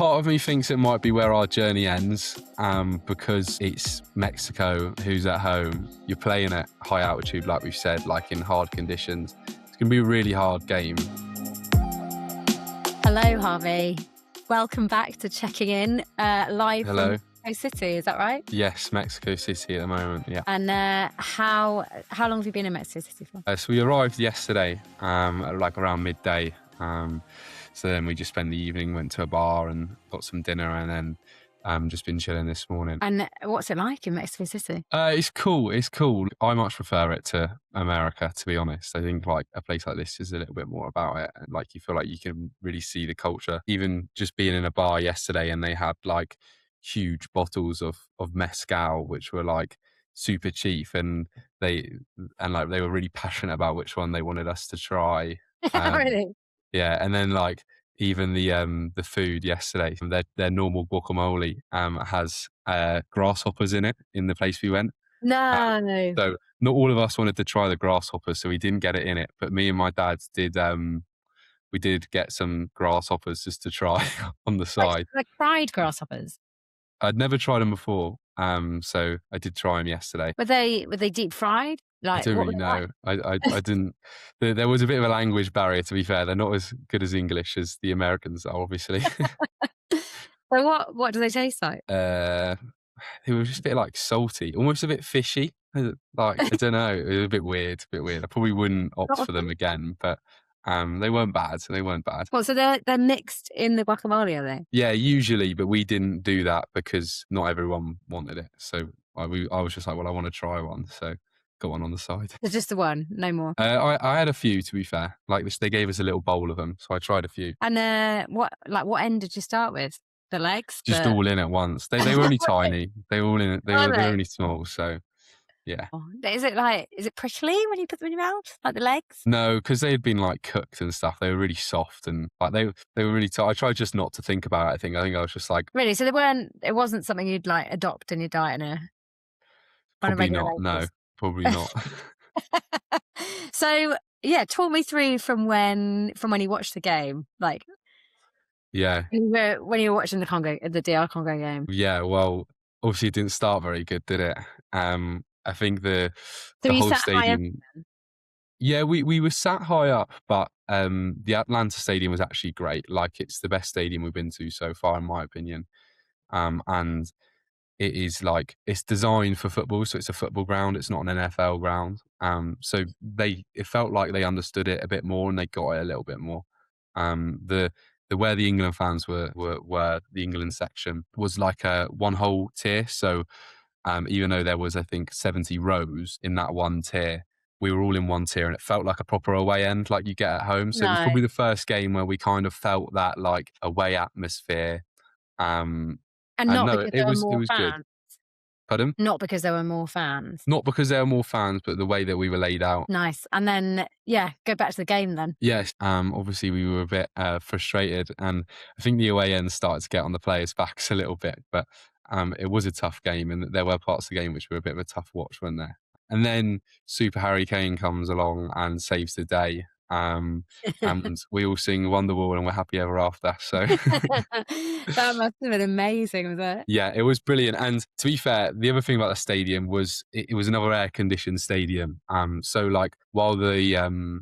part of me thinks it might be where our journey ends, because it's Mexico who's at home. You're playing at high altitude, like we've said, like in hard conditions. It's going to be a really hard game. Hello, Harvey. Welcome back to Checking In, live Hello. from Mexico City. Is that right? Yes, Mexico City at the moment, yeah. And how long have you been in Mexico City for? So we arrived yesterday, at like around midday. So then we just spent the evening, went to a bar and got some dinner, and then just been chilling this morning. And what's it like in Mexico City? It's cool. I much prefer it to America, to be honest. I think like a place like this is a little bit more about it. And like you feel like you can really see the culture. Even just being in a bar yesterday and they had like huge bottles of mezcal, which were like super cheap, and they were really passionate about which one they wanted us to try. Really? Yeah, and then like even the food yesterday, their normal guacamole has grasshoppers in it in the place we went. No. So not all of us wanted to try the grasshoppers, so we didn't get it in it. But me and my dad did. We did get some grasshoppers just to try on the side. Like fried grasshoppers? I'd never tried them before, so I did try them yesterday. Were they deep fried? I don't really know. I didn't. There was a bit of a language barrier, to be fair. They're not as good as English as the Americans are, obviously. So what do they taste like? They were just a bit like salty, almost a bit fishy. Like, I don't know. It was a bit weird. I probably wouldn't opt for them again, but they weren't bad. Well, so they're mixed in the guacamole, are they? Yeah, usually, but we didn't do that because not everyone wanted it. So I was just like, well, I want to try one, so got one on the side. It's just the one, no more. I had a few, to be fair. Like they gave us a little bowl of them, so I tried a few. And what end did you start with? The legs? Just all in at once. They were only tiny. They were all in it. They were only small. So yeah. Oh, is it prickly when you put them in your mouth, like the legs? No, because they had been like cooked and stuff. They were really soft and like they were really I tried just not to think about it. I think I was just like, really. So it wasn't something you'd like adopt in your diet on a regular basis? No, probably not. So yeah, talk me through from when you watched the game, like. Yeah. When you were watching the DR Congo game. Yeah, well, obviously it didn't start very good, did it? I think the whole stadium. Yeah, we were sat high up, but the Atlanta Stadium was actually great. Like it's the best stadium we've been to so far, in my opinion. And it is like it's designed for football, so it's a football ground. It's not an NFL ground. So it felt like they understood it a bit more and they got it a little bit more. Where the England fans were the England section was like a one whole tier. So even though there was, I think, 70 rows in that one tier, we were all in one tier and it felt like a proper away end like you get at home. So it was probably the first game where we kind of felt that like away atmosphere. And not because there were more fans. Good. Pardon? Not because there were more fans. Not because there were more fans, but the way that we were laid out. Nice. And then, go back to the game then. Yes. Obviously, we were a bit frustrated, and I think the away end started to get on the players' backs a little bit. But it was a tough game, and there were parts of the game which were a bit of a tough watch, weren't there? And then Super Harry Kane comes along and saves the day. And we all sing Wonderwall and we're happy ever after. So that must have been amazing, was it? Yeah, it was brilliant. And to be fair, the other thing about the stadium was it was another air-conditioned stadium. So like while the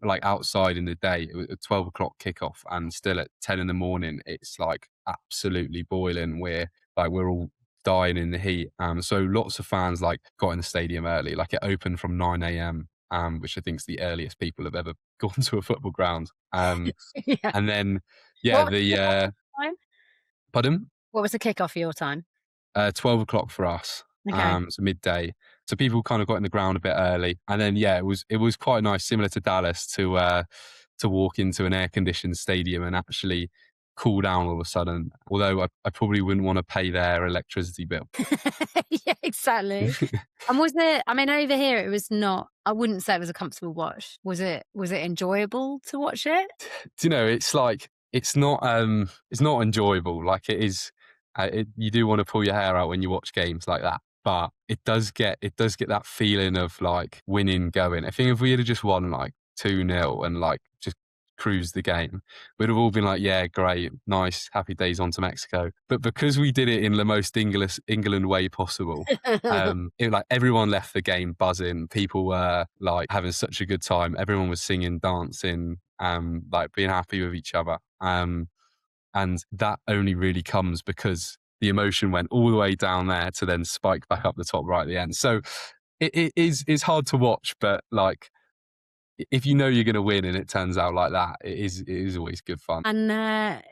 like outside in the day, it was a 12 o'clock kickoff, and still at 10 in the morning, it's like absolutely boiling. We're all dying in the heat. So lots of fans like got in the stadium early. Like it opened from 9 a.m. Which I think is the earliest people have ever gone to a football ground. And then, time? Pardon? What was the kickoff for your time? 12 o'clock for us. Okay. So midday. So people kind of got in the ground a bit early. And then, it was quite nice, similar to Dallas, to walk into an air-conditioned stadium and actually cool down all of a sudden. Although I probably wouldn't want to pay their electricity bill. Yeah, exactly. And over here it was not, I wouldn't say it was a comfortable watch. Was it enjoyable to watch it? Do you know, it's like, it's not enjoyable. Like it is, you do want to pull your hair out when you watch games like that. But it does get that feeling of like winning going. I think if we had just won like 2-0 and like just cruise the game, we'd have all been like, yeah, great, nice, happy days on to Mexico. But because we did it in the most English England way possible, like everyone left the game buzzing. People were like having such a good time. Everyone was singing, dancing, like being happy with each other. And that only really comes because the emotion went all the way down there to then spike back up the top right at the end. So it's hard to watch, but like if you know you're going to win and it turns out like that, it is always good fun. And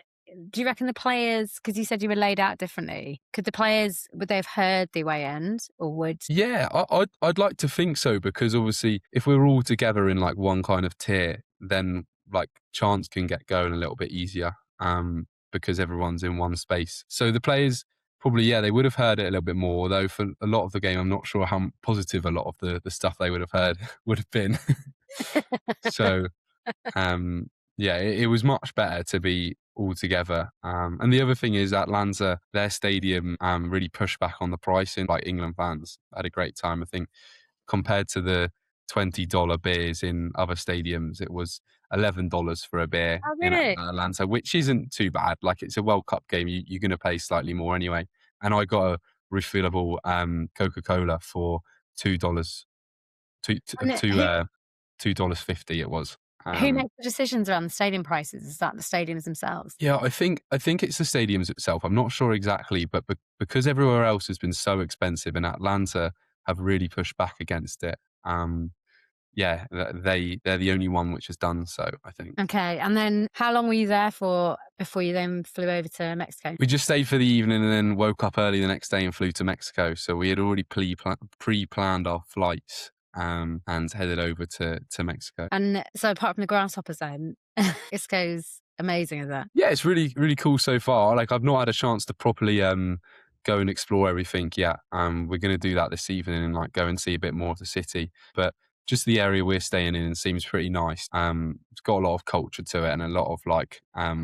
do you reckon the players, because you said you were laid out differently, could the players, would they have heard the away end, or would? Yeah, I'd like to think so, because obviously if we're all together in like one kind of tier, then like chance can get going a little bit easier, because everyone's in one space. So the players probably, yeah, they would have heard it a little bit more. Although for a lot of the game, I'm not sure how positive a lot of the stuff they would have heard would have been. So yeah, it was much better to be all together. And the other thing is Atlanta, their stadium really pushed back on the pricing. Like England fans had a great time. I think compared to the $20 beers in other stadiums, it was $11 for a beer Oh, in really? Atlanta, which isn't too bad. Like it's a World Cup game, you're going to pay slightly more anyway. And I got a refillable Coca-Cola for $2, two, And two, $2.50 it was. who makes the decisions around the stadium prices? Is that the stadiums themselves? Yeah, I think it's the stadiums itself. I'm not sure exactly, but because everywhere else has been so expensive, and Atlanta have really pushed back against it. Yeah, they're the only one which has done so, I think. Okay, and then how long were you there for before you then flew over to Mexico? We just stayed for the evening and then woke up early the next day and flew to Mexico. So we had already pre-planned our flights, and headed over to Mexico. And so apart from the Grasshoppers then, Mexico's amazing, is it? Yeah, it's really, really cool so far. Like I've not had a chance to properly go and explore everything yet. We're going to do that this evening and like go and see a bit more of the city. But just the area we're staying in seems pretty nice. It's got a lot of culture to it and a lot of like a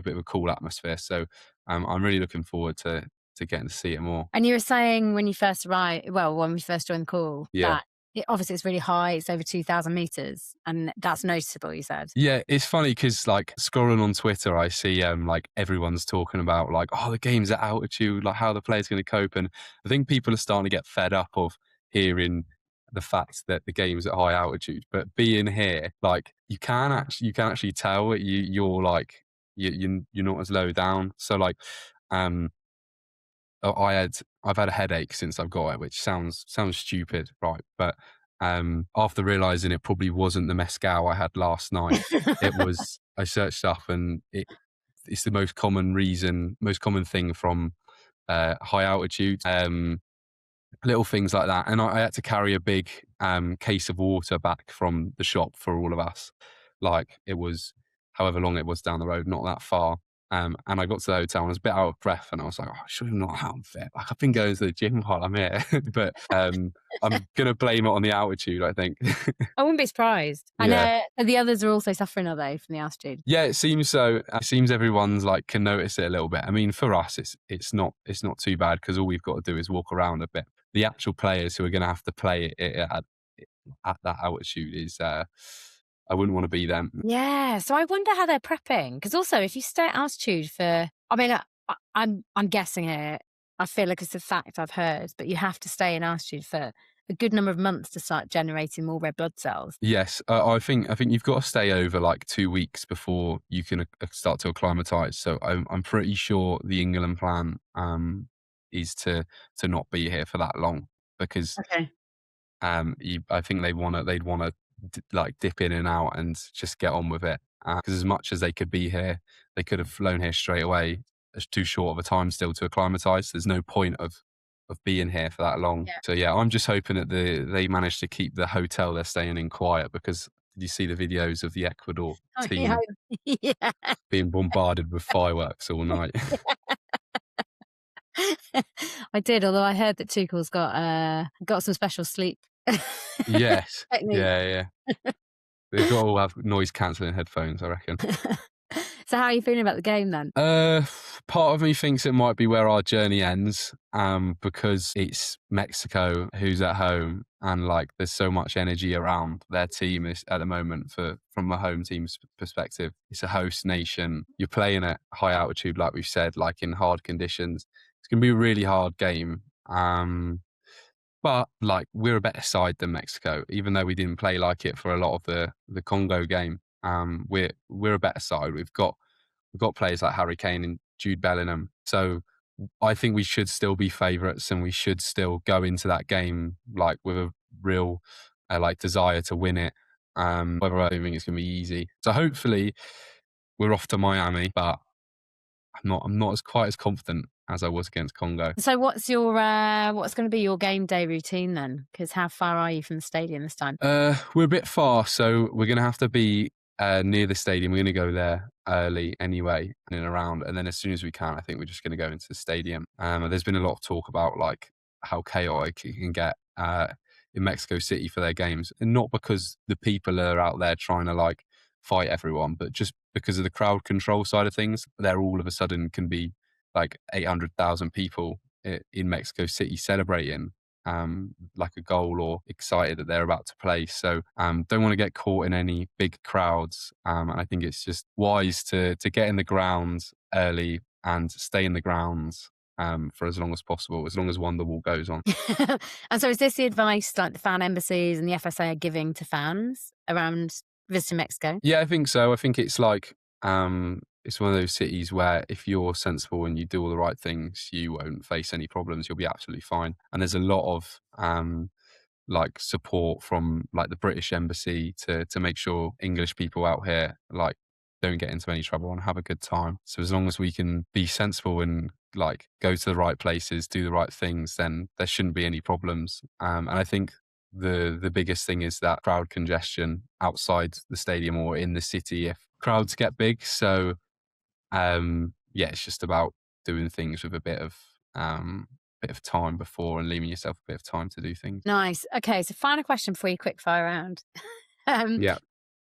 bit of a cool atmosphere. So I'm really looking forward to getting to see it more. And you were saying when you first arrived, well, when we first joined the call, Yeah. that obviously it's really high. It's over 2,000 meters, and that's noticeable. You said. Yeah, it's funny because like scrolling on Twitter, I see like everyone's talking about like, oh, the game's at altitude, like how the player's going to cope, and I think people are starting to get fed up of hearing the fact that the game's at high altitude. But being here, like you can actually tell you're like you're not as low down. So like I've had a headache since I've got it, which sounds stupid, right? But after realizing it probably wasn't the mezcal I had last night, it was. I searched up, and it's the most common thing from high altitude. Little things like that, and I had to carry a big case of water back from the shop for all of us. Like it was however long it was down the road, not that far. And I got to the hotel and I was a bit out of breath, and I was like, "Oh, sure, I'm not out of it. Like I've been going to the gym while I'm here," but I'm gonna blame it on the altitude, I think. I wouldn't be surprised. Yeah. And the others are also suffering, are they, from the altitude? Yeah, it seems so. It seems everyone's like can notice it a little bit. I mean, for us, it's not too bad because all we've got to do is walk around a bit. The actual players who are going to have to play it at that altitude is, I wouldn't want to be them. Yeah. So I wonder how they're prepping, because also if you stay at altitude for, I mean, I'm guessing here. I feel like it's a fact I've heard, but you have to stay in altitude for a good number of months to start generating more red blood cells. Yes, I think you've got to stay over like 2 weeks before you can start to acclimatise. So I'm pretty sure the England plan is to not be here for that long, because Okay. I think they'd want to like dip in and out and just get on with it. Because as much as they could be here, they could have flown here straight away. It's too short of a time still to acclimatise. There's no point of being here for that long. Yeah. So yeah, I'm just hoping that they manage to keep the hotel they're staying in quiet, because did you see the videos of the Ecuador team Yeah. being bombarded with fireworks all night? I did, although I heard that Tuchel's got some special sleep Yes. technique. Yeah, yeah. They've got to all have noise cancelling headphones, I reckon. So how are you feeling about the game then? Part of me thinks it might be where our journey ends, because it's Mexico who's at home, and like there's so much energy around their team is, at the moment. From a home team's perspective, it's a host nation. You're playing at high altitude, like we've said, like in hard conditions. It's going to be a really hard game. But like we're a better side than Mexico, even though we didn't play like it for a lot of the Congo game. We're a better side. We've got players like Harry Kane and Jude Bellingham. So I think we should still be favourites, and we should still go into that game like with a real like desire to win it. Whether I think it's going to be easy. So hopefully we're off to Miami, but I'm not as quite as confident as I was against Congo. So what's going to be your game day routine then? Because how far are you from the stadium this time? We're a bit far, so we're going to have to be near the stadium. We're going to go there early anyway, and around, and then as soon as we can, I think we're just going to go into the stadium. There's been a lot of talk about like how chaotic it can get in Mexico City for their games, and not because the people are out there trying to like fight everyone, but just because of the crowd control side of things. There all of a sudden can be like 800,000 people in Mexico City celebrating like a goal or excited that they're about to play. So don't want to get caught in any big crowds. And I think it's just wise to get in the grounds early and stay in the grounds for as long as possible, as long as Wonderwall goes on. And so is this the advice like the fan embassies and the FSA are giving to fans around visiting Mexico? Yeah, I think so. I think it's like it's one of those cities where if you're sensible and you do all the right things, you won't face any problems. You'll be absolutely fine. And there's a lot of like support from like the British embassy to make sure English people out here like don't get into any trouble and have a good time. So as long as we can be sensible and like go to the right places, do the right things, then there shouldn't be any problems. And I think the biggest thing is that crowd congestion outside the stadium or in the city if crowds get big. So yeah, it's just about doing things with a bit of time before and leaving yourself a bit of time to do things. Nice. Okay, so final question before you quick fire round. um, Yeah.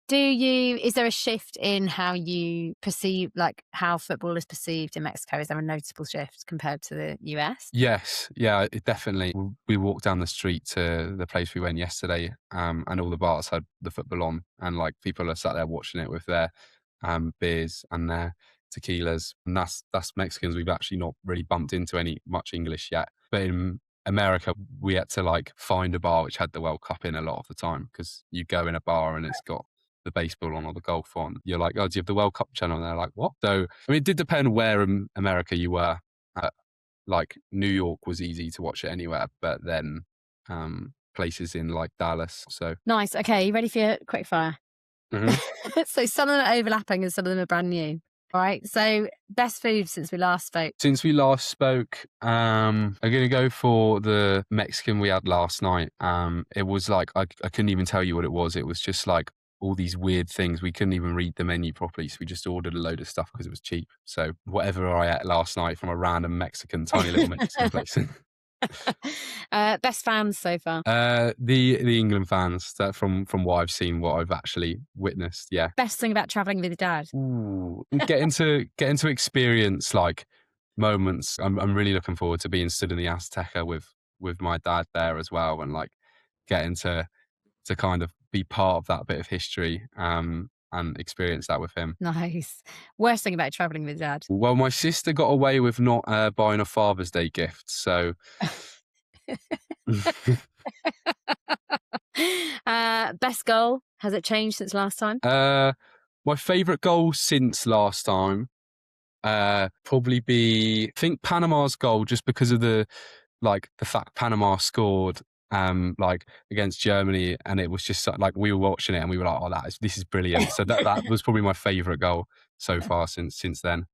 is there a shift in how you perceive, like how football is perceived in Mexico? Is there a noticeable shift compared to the US? Yes. Yeah, it definitely. We walked down the street to the place we went yesterday, and all the bars had the football on, and like people are sat there watching it with their beers and their tequilas. And that's Mexicans. We've actually not really bumped into any much English yet. But in America, we had to like find a bar which had the World Cup in a lot of the time, because you go in a bar and it's got the baseball on or the golf on. You're like, oh, do you have the World Cup channel? And they're like, what? So, I mean, it did depend where in America you were. Like New York was easy to watch it anywhere, but then places in like Dallas. So Nice. Okay, you ready for your quick fire? Mhm. So some of them are overlapping and some of them are brand new. All right. So best food since we last spoke. Since we last spoke, I'm gonna go for the Mexican we had last night. It was like I couldn't even tell you what it was. It was just like all these weird things. We couldn't even read the menu properly, so we just ordered a load of stuff because it was cheap. So whatever I ate last night from a random tiny little Mexican place. Best fans so far. The England fans, that from what I've seen, what I've actually witnessed. Yeah. Best thing about traveling with your dad. Ooh, getting to experience like moments. I'm really looking forward to being stood in the Azteca with my dad there as well, and like getting to kind of be part of that bit of history and experience that with him. Nice. Worst thing about traveling with dad. Well, my sister got away with not buying a Father's Day gift, so Best goal. Has it changed since last time? my favourite goal since last time probably be, I think, Panama's goal, just because of the fact Panama scored like against Germany, and it was just like we were watching it and we were like, oh, this is brilliant. So that was probably my favourite goal so far since then.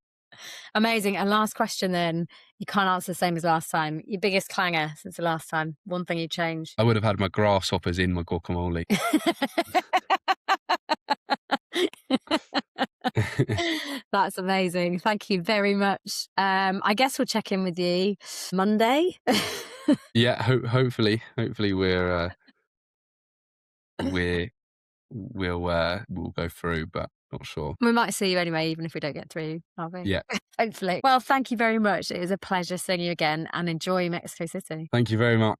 Amazing. And last question then. You can't answer the same as last time. Your biggest clanger since the last time. One thing you changed. I would have had my grasshoppers in my guacamole. That's amazing. Thank you very much. I guess we'll check in with you Monday. Yeah, hopefully we're we'll go through, but not sure. We might see you anyway, even if we don't get through, Harvey. Yeah. Hopefully. Well, thank you very much. It was a pleasure seeing you again, and enjoy Mexico City. Thank you very much.